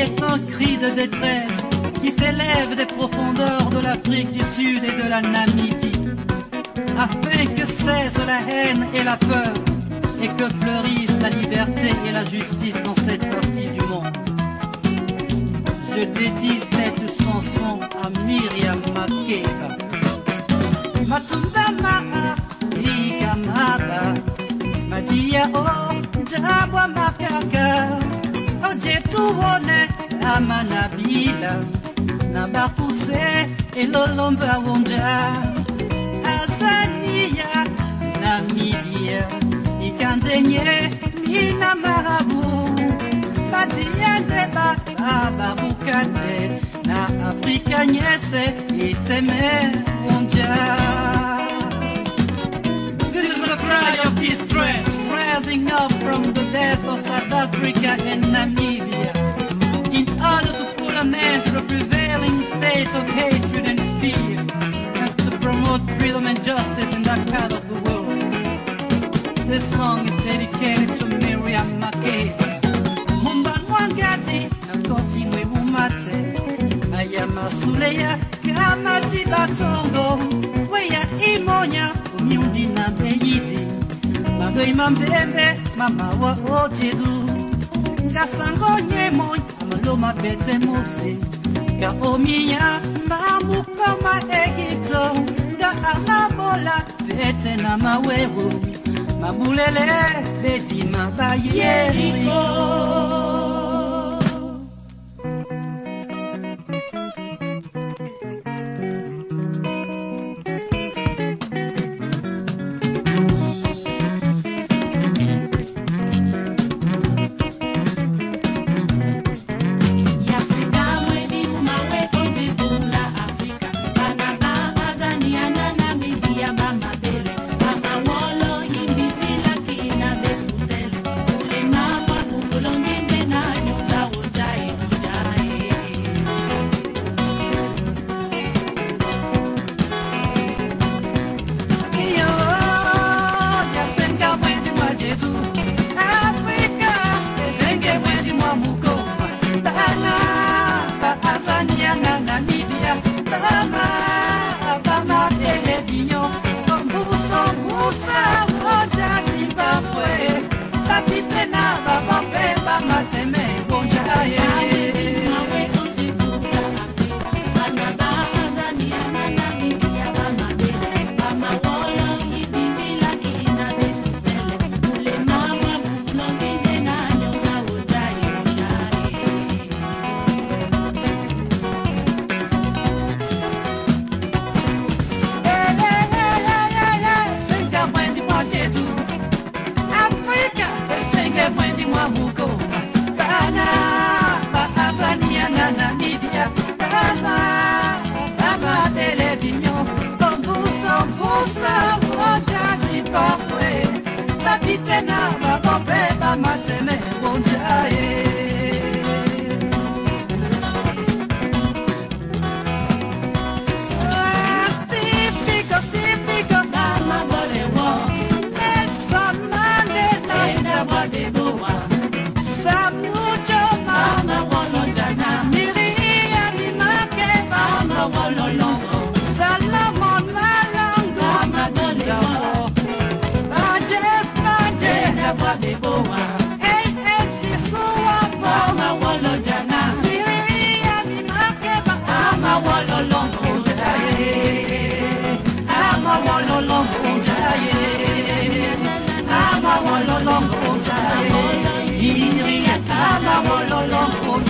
est un cri de détresse qui s'élève des profondeurs de l'Afrique du Sud et de la Namibie, afin que cesse la haine et la peur et que fleurisse la liberté et la justice dans cette partie du monde. Je dédie cette chanson à Miriam Makeba. Matunda maa ika maba Madia o dabwa makaka Oje tuone ama nabila Nabakuse elolomba wonja Azania Namibia Ikandenye ina marabu Madia deba abarukate Na Afrika nyese iteme wonja. This is a cry of distress rising up from the death of South Africa and Namibia in order to put an end to the prevailing state of hatred and fear and to promote freedom and justice in that part of the world. This song is dedicated to Miriam Makeba. Mumbanwangati Nankosi mwe umate Ayama Suleya Kamati Batongo Weya Imonya Umyundi na Beyidi Magoi Mambembe Mama wa Ojedu Ngasango Nyemoy Amaloma Bete Mose Ka Omiya Mamu Koma Egipto Nga Amabola Bete na Mawewo Mabulele Bedi Mabayeriko. I'm a